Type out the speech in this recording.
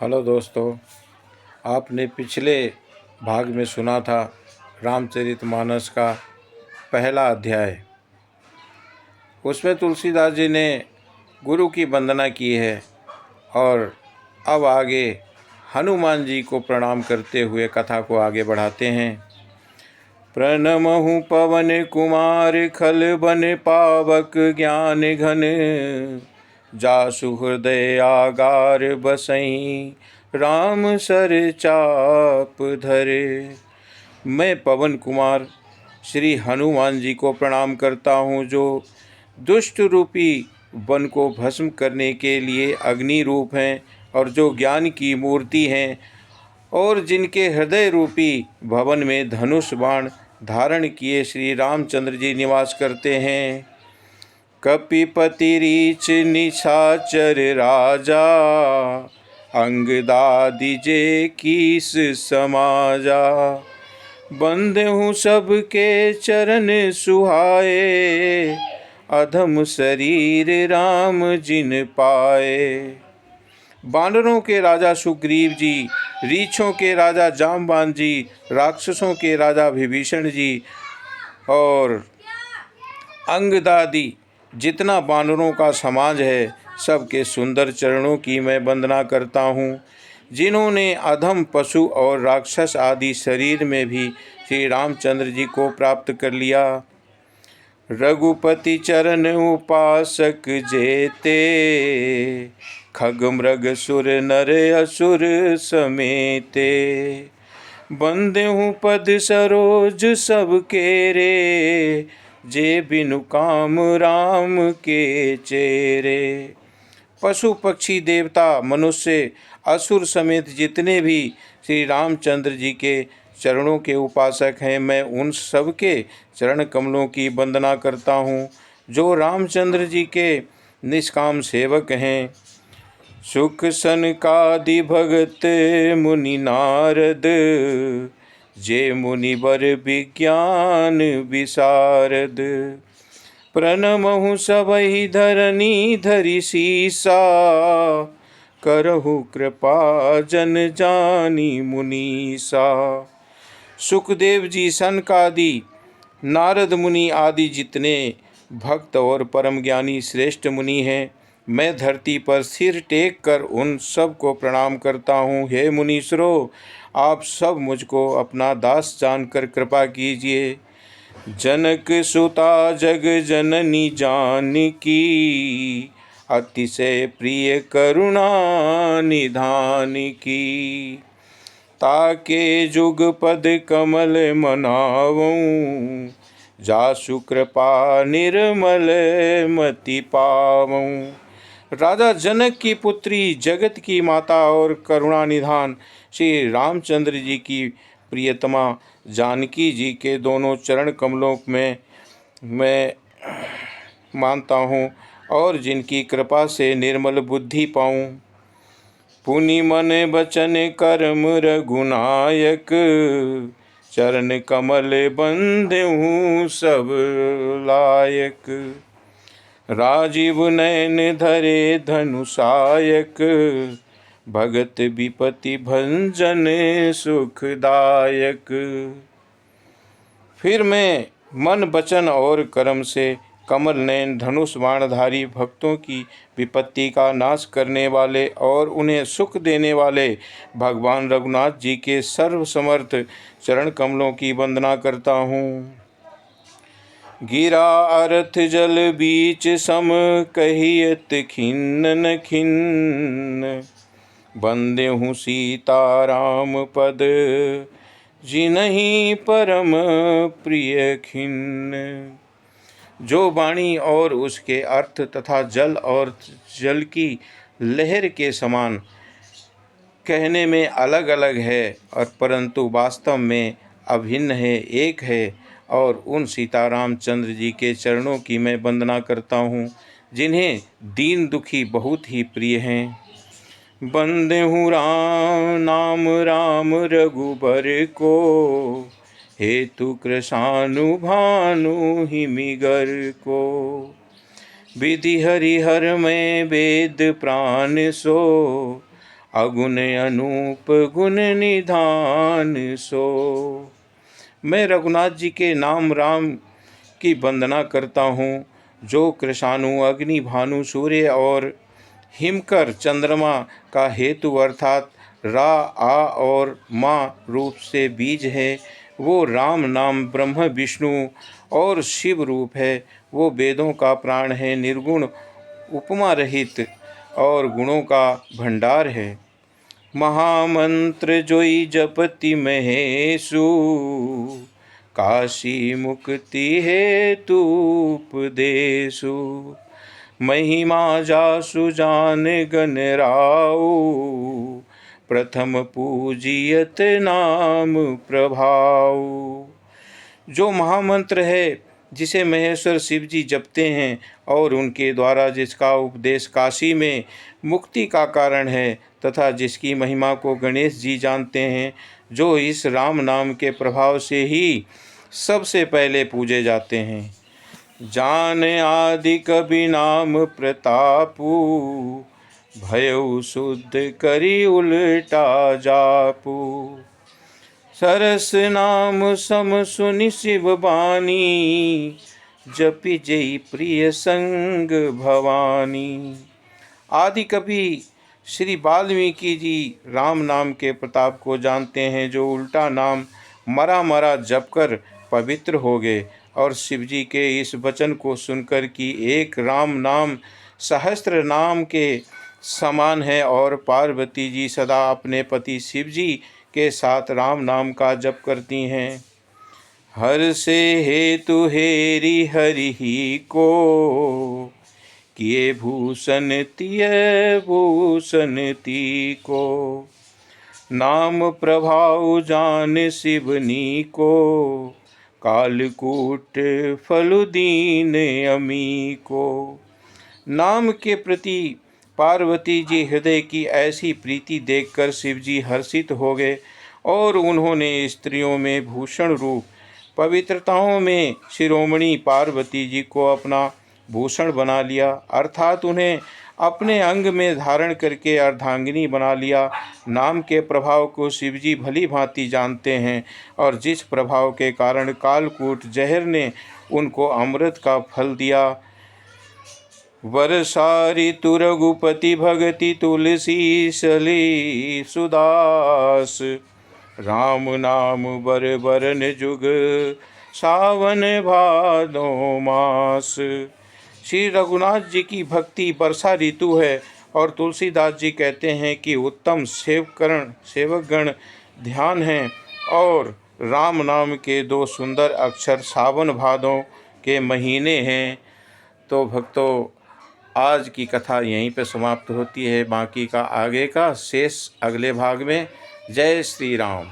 Hello दोस्तों, आपने पिछले भाग में सुना था रामचरितमानस का पहला अध्याय। उसमें तुलसीदास जी ने गुरु की वंदना की है और अब आगे हनुमान जी को प्रणाम करते हुए कथा को आगे बढ़ाते हैं। प्रणमहु पवन कुमार खल बन पावक ज्ञान घन, जासु हृदय आगार बसई राम सर चाप धरे। मैं पवन कुमार श्री हनुमान जी को प्रणाम करता हूँ, जो दुष्ट रूपी वन को भस्म करने के लिए अग्नि रूप हैं और जो ज्ञान की मूर्ति हैं और जिनके हृदय रूपी भवन में धनुष बाण धारण किए श्री रामचंद्र जी निवास करते हैं। कपिपति रीच निशाचर राजा, अंगदादि जे कीस समाजा। बंधहु सबके चरण सुहाए, अधम शरीर राम जिन पाए। बानरों के राजा सुग्रीव जी, रीछों के राजा जामवान जी, राक्षसों के राजा विभीषण जी और अंगदादि जितना बानरों का समाज है, सबके सुंदर चरणों की मैं वंदना करता हूँ, जिन्होंने अधम पशु और राक्षस आदि शरीर में भी श्री रामचंद्र जी को प्राप्त कर लिया। रघुपति चरण उपासक जेते, खग मृग सुर नर असुर समेते। बंदेहु पद सरोज सब केरे, जे बिनु काम राम के चेरे। पशु पक्षी देवता मनुष्य असुर समेत जितने भी श्री रामचंद्र जी के चरणों के उपासक हैं, मैं उन सब के चरण कमलों की वंदना करता हूँ, जो रामचंद्र जी के निष्काम सेवक हैं। सुख सनकादि भगत मुनि नारद, जे मुनिवर विज्ञान विशारद। प्रणमहु सबहि धरनी धरि सीसा, करहु कृपा जन जानी मुनीसा। सुखदेव जी, सनकादि, नारद मुनि आदि जितने भक्त और परम ज्ञानी श्रेष्ठ मुनि हैं, मैं धरती पर सिर टेक कर उन सब को प्रणाम करता हूँ। हे मुनीश्वरों, आप सब मुझको अपना दास जानकर कृपा कीजिए। जनक सुता जग जननी जानकी, अतिशय प्रिय करुणा निधान की। ताके जुग पद कमल मनावऊँ, जासु कृपा निर्मल मति पावऊँ। राजा जनक की पुत्री, जगत की माता और करुणा निधान श्री रामचंद्र जी की प्रियतमा जानकी जी के दोनों चरण कमलों में मैं मानता हूँ और जिनकी कृपा से निर्मल बुद्धि पाऊँ। पुनि मन बचन कर्म रघुनायक, चरण कमल बंधहु सब लायक। राजीव नयन धरे धनुषायक, भगत विपति भंजन सुखदायक। फिर मैं मन वचन और कर्म से कमल नयन धनुष बाणधारी भक्तों की विपत्ति का नाश करने वाले और उन्हें सुख देने वाले भगवान रघुनाथ जी के सर्वसमर्थ चरण कमलों की वंदना करता हूँ। गिरा अर्थ जल बीच सम, कहियत खिन्न न खिन्न। बंदेहु सीता राम पद, जिनहि परम प्रिय खिन्न। जो वाणी और उसके अर्थ तथा जल और जल की लहर के समान कहने में अलग अलग है और परंतु वास्तव में अभिन्न है, एक है, और उन सीताराम चंद्र जी के चरणों की मैं वंदना करता हूँ, जिन्हें दीन दुखी बहुत ही प्रिय हैं। बंदेहु राम नाम राम रघुबर को, हेतु कृशानु भानु हिमिगर को। विधि हरिहर में वेद प्राण सो, अगुण अनूप गुण निधान सो। मैं रघुनाथ जी के नाम राम की वंदना करता हूँ, जो कृषाणु अग्नि भानु सूर्य और हिमकर चंद्रमा का हेतु अर्थात रा आ और माँ रूप से बीज है। वो राम नाम ब्रह्म विष्णु और शिव रूप है। वो वेदों का प्राण है, निर्गुण उपमा रहित और गुणों का भंडार है। महामंत्र जोई जपति महेशु, काशी मुक्ति हेतु उपदेशु। महिमा जासु जान गण राउ, प्रथम पूजियत नाम प्रभाव। जो महामंत्र है जिसे महेश्वर शिव जी जपते हैं और उनके द्वारा जिसका उपदेश काशी में मुक्ति का कारण है तथा जिसकी महिमा को गणेश जी जानते हैं, जो इस राम नाम के प्रभाव से ही सबसे पहले पूजे जाते हैं। जान आदि कबि नाम प्रतापु, भयउ शुद्ध करी उल्टा जापू। सरस नाम सम सुनि शिव बानी, जपि जय प्रिय संग भवानी। आदि कवि श्री वाल्मीकि जी राम नाम के प्रताप को जानते हैं, जो उल्टा नाम मरा मरा जपकर पवित्र हो गए और शिव जी के इस वचन को सुनकर कि एक राम नाम सहस्त्र नाम के समान है और पार्वती जी सदा अपने पति शिव जी के साथ राम नाम का जप करती हैं। हर से हेतु हेरी हरि ही को, किए भूषण तिय भूषण ती को। नाम प्रभाव जान शिवनी को, कालकूट फल दीन अमी को। नाम के प्रति पार्वती जी हृदय की ऐसी प्रीति देखकर शिव जी हर्षित हो गए और उन्होंने स्त्रियों में भूषण रूप पवित्रताओं में शिरोमणि पार्वती जी को अपना भूषण बना लिया, अर्थात उन्हें अपने अंग में धारण करके अर्धांगिनी बना लिया। नाम के प्रभाव को शिव जी भली भांति जानते हैं और जिस प्रभाव के कारण कालकूट जहर ने उनको अमृत का फल दिया। वरसारी तु रघुपति भगति तुलसी सली सुदास, राम नाम बर बरन जुग सावन भादो मास। श्री रघुनाथ जी की भक्ति वर्षा ऋतु है और तुलसीदास जी कहते हैं कि उत्तम सेवकगण ध्यान हैं और राम नाम के दो सुंदर अक्षर सावन भादों के महीने हैं। तो भक्तों, आज की कथा यहीं पे समाप्त होती है। बाकी का आगे का शेष अगले भाग में। जय श्री राम।